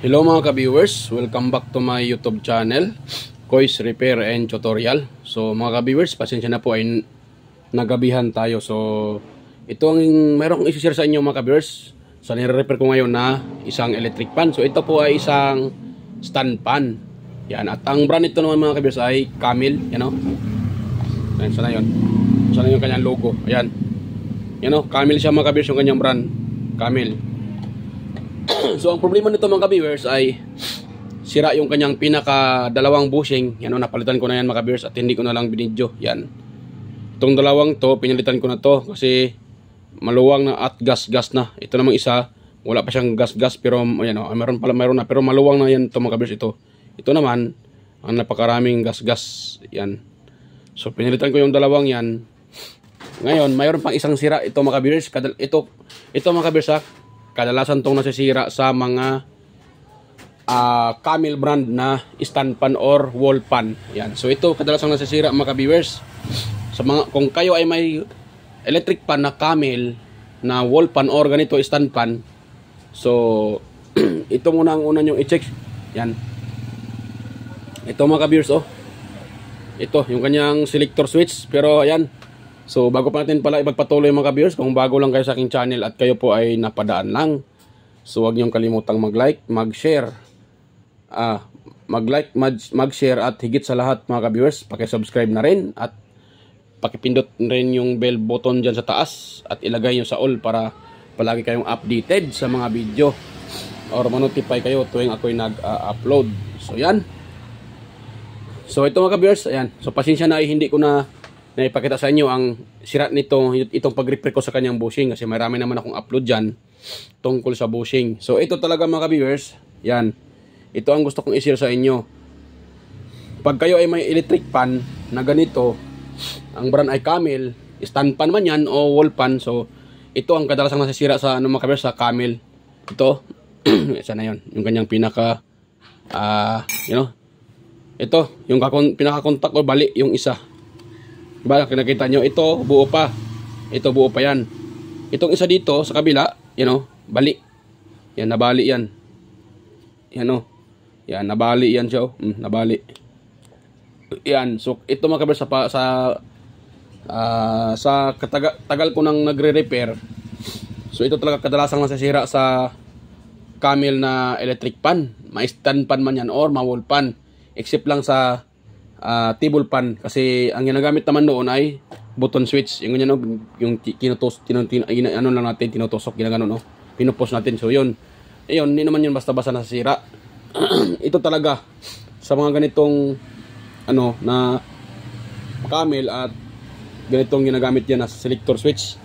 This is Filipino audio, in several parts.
Hello mga ka-viewers, welcome back to my YouTube channel, Kois Repair and Tutorial. So mga ka-viewers, pasensya na po ay nagabihan tayo. So ito ang meron kong isi-share sa inyo mga ka-viewers. So nire-repair ko ngayon na isang electric fan. So ito po ay isang stand fan. Yan, at ang brand nito naman mga ka-viewers ay Camel, yan o. Ayan, sana yun. Sana yung kanyang logo. Ayan. Yan o, Camel siya mga ka-viewers, yung kanyang brand. Camel. So ang problema nito mga ka-viewers ay sira yung kanyang pinaka dalawang bushing. Yan o, napalitan ko na yan mga ka-viewers at hindi ko na lang binidyo. Yan. Itong dalawang to, pinalitan ko na to kasi maluwang na at gas-gas na. Ito namang isa, wala pa siyang gas-gas pero ayan o, mayroon na pero maluwang na yan to mga ka-viewers ito. Ito naman, ang napakaraming gas-gas. Yan. So pinalitan ko yung dalawang yan. Ngayon, mayroon pang isang sira ito mga ka-viewers. Ito mga ka-viewers ha. Kadalasan tong nasisira sa mga Camel brand na stand pan or wall pan. Yan. So ito kadalasan nasisira mga ka-viewers. Sa mga kung kayo ay may electric pan na Camel na wall pan or ganito stand pan. So ito muna ang una niyo i-check. Yan. Ito mga ka-viewers oh. Ito yung kanyang selector switch pero ayan. So bago pa natin pala ipagpatuloy mga ka-viewers, kung bago lang kayo sa aking channel at kayo po ay napadaan lang, so huwag niyong kalimutang mag-like, mag-share, mag-share at higit sa lahat mga ka-viewers, paki-subscribe na rin at pakipindot rin yung bell button dyan sa taas at ilagay nyo sa all para palagi kayong updated sa mga video or manotify kayo tuwing ako'y nag-upload. So yan. So ito mga ka-viewers, ayan. So pasensya na ay hindi ko na ipakita sa inyo ang sira nito, itong pag-repair ko sa kanyang bushing kasi marami naman akong upload dyan tungkol sa bushing. So ito talaga mga ka-viewers, yan, ito ang gusto kong i-share sa inyo. Pag kayo ay may electric pan na ganito, ang brand ay Camel, stand pan man yan o wall pan, so ito ang kadalasang nasisira sa mga ka-viewers sa Camel. Ito, sana yun, yung kanyang pinaka ito, yung pinaka-contact o bali, yung isa. Diba, nakita nyo, ito buo pa. Ito buo pa yan. Itong isa dito sa kabila, bali. Yan, nabali yan. Yan o. Yan, nabali yan siya o. Nabali. Yan, so ito mga kabers sa tagal ko nang nagre-repair. So ito talaga kadalasang nasisira sa Camel na electric pan. Ma-stand pan man yan or ma-wall pan. Except lang sa table pan kasi ang ginagamit naman noon ay button switch yung ganyan yung ano lang natin tinutusok ginagano no pinupos natin so yun hindi naman yun basta-basta nasisira. Ito talaga sa mga ganitong na Camel at ganitong ginagamit yan na selector switch.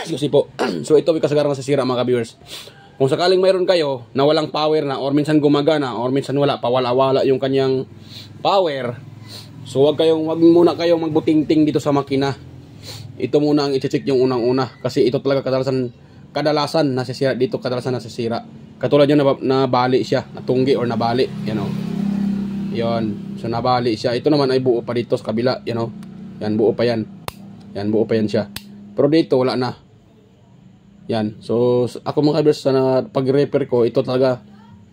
Kasi po so ito may kasagarang nasisira mga ka-viewers. Kung sakaling mayroon kayo na walang power na or minsan gumagana or minsan wala, pawala-wala yung kanyang power. So wag muna kayong magbutingting dito sa makina. Ito muna ang i-check yung unang-una kasi ito talaga kadalasan nasisira dito, kadalasan nasisira. Katulad yun na bali siya, natunggi or nabali, Yon. So nabali siya. Ito naman ay buo pa dito sa kabila, Yan buo pa yan. Yan buo pa yan siya. Pero dito wala na. Yan. So ako mga ka-viewers sa pag-repair ko, ito talaga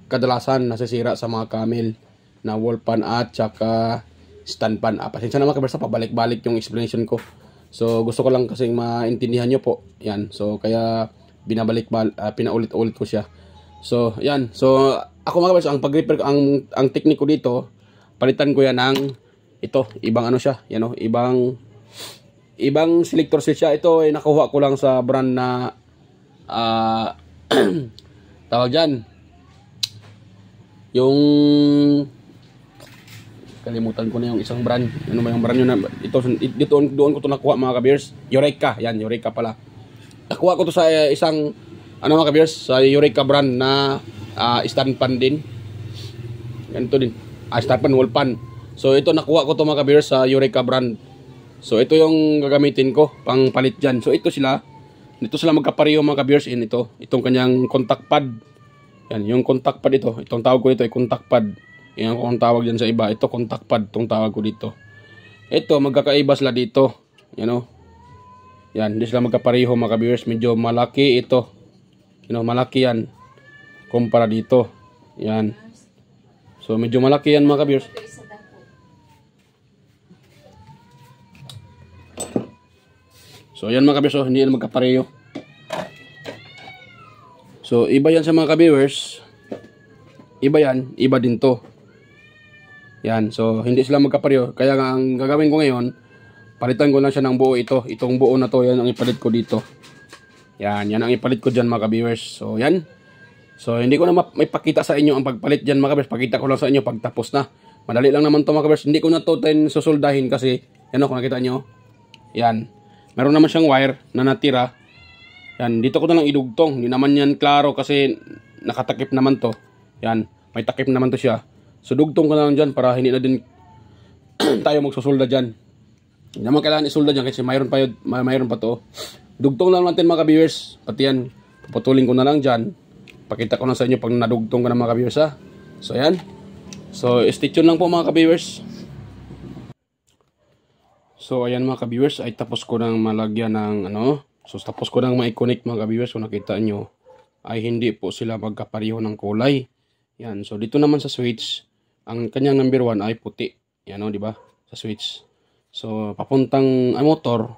kadalasan nasisira sa mga Camel na wall pan at saka stand pan. Pasensya na mga ka-viewers, pabalik-balik yung explanation ko. So gusto ko lang kasing maintindihan nyo po. Yan. So kaya pinaulit-ulit ko siya. So yan. So ako mga ka-viewers, ang pag-repair ang technique ko dito, palitan ko yan ng ibang siya, ibang selector switch siya. Ito ay nakuha ko lang sa brand na tawag dyan yung kalimutan ko na yung isang brand. Ano ba yung brand yun na doon ko to nakuha mga ka-viewers. Eureka, yan, Eureka pala. Nakuha ko to sa isang mga ka-viewers, sa Eureka brand na stand pan din. Ganito din, stand pan, wall pan. So ito nakuha ko to mga ka-viewers sa Eureka brand. So ito yung gagamitin ko pang palit dyan. So ito sila magkapareho mga ka-viewers itong kanyang contact pad. Yan, yung contact pad ito. Itong tawag ko dito ay contact pad. Yan kung tawag dyan sa iba. Ito contact pad, itong tawag ko dito. Ito, magkakaiba sila dito. Yan, hindi sila magkapareho mga ka-viewers. Medyo malaki ito. Malaki yan. kumpara dito. Yan. So medyo malaki yan mga ka-viewers. So yan mga ka-viewers, hindi yan magkapareho. So iba yan sa mga ka-viewers. Iba yan, iba din to. Yan, so hindi sila magkapareho. Kaya nga ang gagawin ko ngayon, palitan ko lang siya ng buo ito. Itong buo na to, yan ang ipalit ko dito. Yan ang ipalit ko dyan mga ka-viewers. So yan. So hindi ko na may pakita sa inyo ang pagpalit dyan mga ka-viewers. Pakita ko lang sa inyo pag tapos na. Madali lang naman to mga ka-viewers. Hindi ko na to susuldahin kasi, yan o, kung nakita nyo. Yan. Meron naman siyang wire na natira. Yan, dito ko na lang idugtong. Hindi naman yan klaro kasi nakatakip naman to. Yan, may takip naman to siya. So dugtong ko na lang dyan para hindi na din tayo magsusulda dyan. Hindi naman kailangan isulda dyan kasi mayroon pa to. Dugtong lang natin mga ka-viewers. Pati yan, puputulin ko na lang dyan. Pakita ko na sa inyo pag nadugtong ko na mga ka-viewers ha. So yan. So stay tuned lang po mga ka-viewers. So ayan mga ka-viewers, ay tapos ko nang malagyan ng ano. So tapos ko nang ma-connect mga ka-viewers. Kung nakita nyo, ay hindi po sila magkapareho ng kulay. Yan, so dito naman sa switch, ang kanyang number 1 ay puti. Yan o, di ba? Sa switch. So, papuntang motor,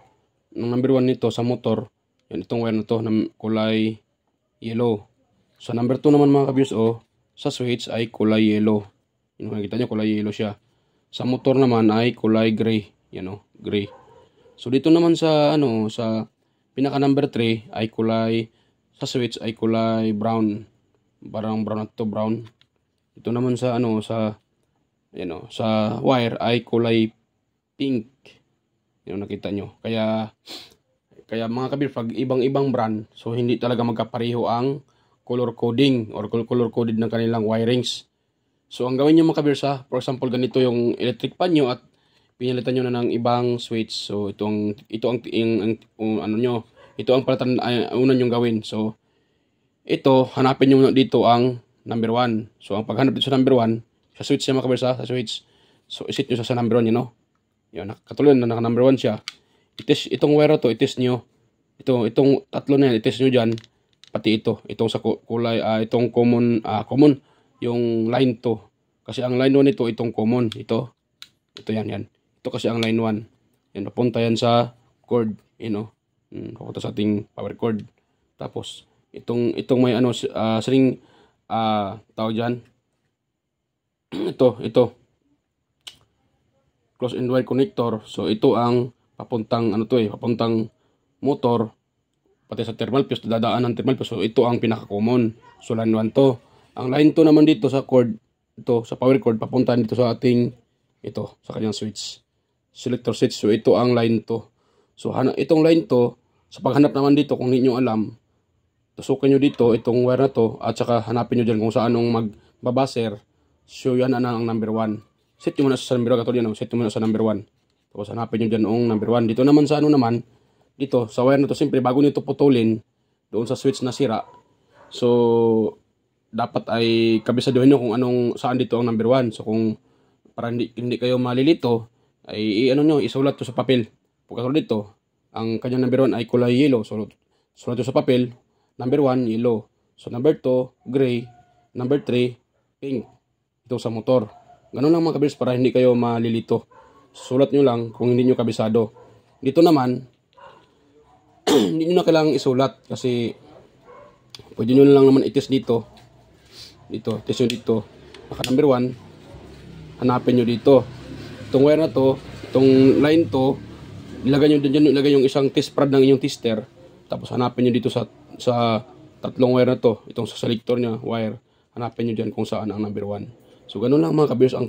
ng number 1 nito sa motor, yan itong wire na to, ng kulay yellow. So, number 2 naman mga ka-viewers, sa switch ay kulay yellow. Yung nakikita nyo, kulay yellow siya. Sa motor naman ay kulay gray. Yan o, gray. So, dito naman sa, sa pinaka number 3 ay kulay, sa switch ay kulay brown. Parang brown at to brown. Ito naman sa sa wire ay kulay pink. Yung nakita nyo. Kaya mga kabir, pag ibang-ibang brand, so hindi talaga magkapareho ang color coding or color coded ng kanilang wirings. So ang gawin nyo mga kabir, for example, ganito yung electric pan nyo at pinalitan nyo na ng ibang switch. So ito ang palitan una nyong gawin. So ito, hanapin nyo dito ang number 1. So, ang paghanap dito sa number 1, sa switch siya mga kabir, sa switch. So, isit nyo sa number 1, Yan, katulad na naka number 1 siya. Itong wire to, itest nyo. Itong tatlo na yan, itest nyo dyan. Pati ito. Itong sa kulay, itong common, yung line to. Kasi ang line 1 ito, itong common. Ito yan. Ito kasi ang line 1. Yan, papunta yan sa cord, papunta sa ating power cord. Tapos, itong may string, tawag dyan. ito close end wire connector. So ito ang papuntang papuntang motor, pati sa thermal fuse, dadaan ng thermal fuse. So ito ang pinaka common. So line 1 to. Ang line 2 naman dito sa cord, ito sa power cord, papunta dito sa ating sa kanyang switch, selector switch. So ito ang line 2. So itong line 2, sa paghanap naman dito, kung hindi nyo alam, tusukin nyo dito itong wire na to at saka hanapin nyo dyan kung saan magbabaser. So yan ang number 1. Set nyo muna sa number 1. Katulad yan, set nyo muna sa number 1. Tapos hanapin nyo dyan ang number 1. Dito naman sa dito sa wire na to, siyempre bago nyo ito putulin doon sa switch na sira, so dapat ay kabisaduhin nyo kung saan dito ang number 1. So kung para hindi kayo malilito, ay isulat to sa papel. Pagkatulad dito, ang kanyang number 1 ay kulay yellow. So sulat to sa papel. Number 1, yellow. So, number 2, gray. Number 3, pink. Ito sa motor. Ganun lang mga kabis para hindi kayo malilito. Sulat nyo lang kung hindi nyo kabisado. Dito naman, hindi nyo na kailangang isulat kasi pwede nyo lang naman itis dito. Test nyo dito. Naka number 1, hanapin nyo dito. Itong wire na to, itong line to, ilagay yung isang test prod ng inyong tester. Tapos hanapin nyo dito sa tatlong wire na to, itong sa selector nya wire, hanapin nyo dyan kung saan ang number 1. So ganun lang mga kabiyos ang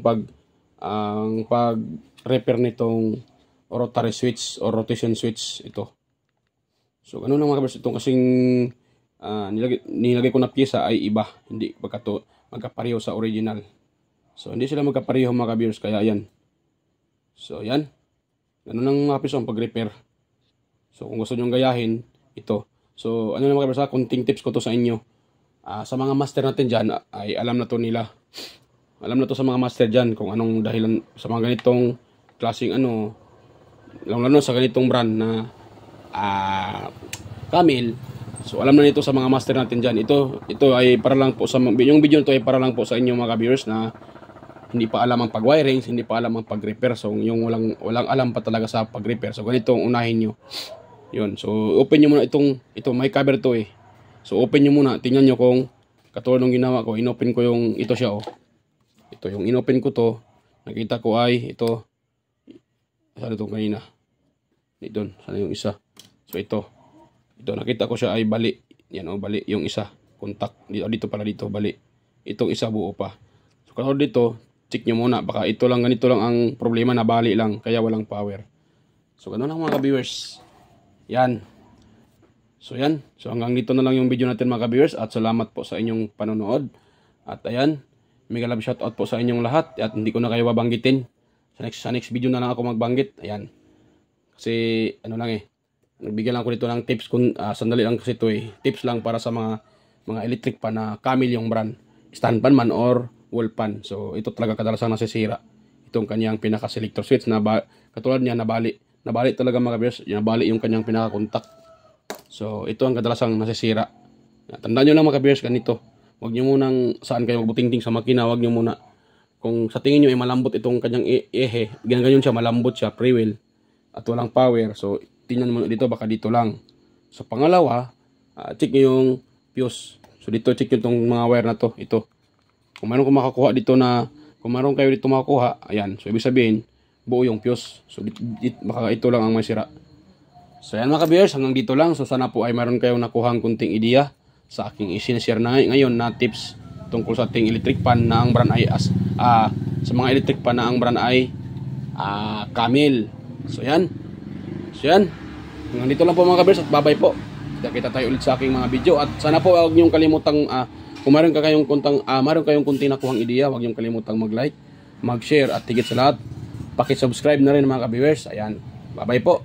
pag-repair nitong rotary switch or rotation switch ito. So ganun lang mga kabiyos, itong kasing nilagay ko na pyesa ay iba, hindi magkapareho sa original. So hindi sila magkapareho mga kabiyos, kaya yan. So yan, ganun lang mga kabiyos ang pag-repair. So kung gusto nyo gayahin, ito. So, naman kayo, kunting tips ko to sa inyo. Sa mga master natin dyan, ay alam na to nila. Alam na to sa mga master dyan kung anong dahilan sa mga ganitong klaseng lalo sa ganitong brand na Camel, So alam na nito sa mga master natin dyan. Ito ay para lang po sa, yung video nito ay para lang po sa inyo mga viewers na hindi pa alam ang pag-wiring, hindi pa alam ang pag-repair. So yung walang alam pa talaga sa pag-repair. So ganito ang unahin nyo. Yun. So open nyo muna ito may cover to eh. So open nyo muna, tingnan nyo kung katulad ng ginawa ko, inopen ko yung ito siya oh. Ito yung inopen ko to. Nakita ko ay ito. Saan ito kanina? Dito, sana yung isa. So ito nakita ko siya ay bali. Yan oh, bali yung isa. Contact dito pala dito bali. Itong isa buo pa. So katulad dito, check nyo muna, baka ito lang, ganito lang ang problema, na bali lang, kaya walang power. So ganoon lang mga ka-viewers. Yan. So yan. So hanggang dito na lang yung video natin mga ka-viewers, at salamat po sa inyong panonood. At ayan, mega love shoutout po sa inyong lahat, at hindi ko na kayo babanggitin. Sa next video na lang ako magbanggit. Ayan. Kasi ano lang eh, nagbigyan lang ko dito ng tips kung sandali lang kasi ito eh. Tips lang para sa mga electric pan na Camil yung brand. Stand pan man or wall pan. So ito talaga kadalasang nasisira. Itong kanyang pinaka selector switch na katulad niya nabali talaga mga viewers. Nabali yung kanyang pinaka contact. So ito ang kadalasang nasisira. Tandaan nyo lang mga viewers, ganito. Huwag nyo munang saan kayo magbutingting sa makina. Huwag nyo muna. Kung sa tingin nyo ay malambot itong kanyang ehe, ganyan siya, malambot siya, pre-wheel at walang power. So tingnan mo dito, baka dito lang. So pangalawa, check nyo yung fuse. So dito check nyo itong mga wire na to. Ito. Kung mayroon makakuha dito kung mayroon kayo dito makakuha, ayan. So ibig sabihin, buo yung fuse. So baka ito lang ang may sira. So ayan mga ka-viewers, hanggang dito lang. So sana po ay mayroon kayong nakuhang kunting ideya sa aking isinashare na ngayon na tips tungkol sa ating electric pan na ang brand ay sa mga electric pan na ang brand ay Camil. So yan. Hanggang dito lang po mga ka-viewers, at bye-bye po. Kita tayo ulit sa aking mga video, at sana po huwag niyong kalimutang kung mayroon kayong kunting nakuhang ideya, huwag niyong kalimutang mag-like, mag-share, at higit sa lahat, paki-subscribe na rin mga ka-viewers. Ayan. Bye-bye po.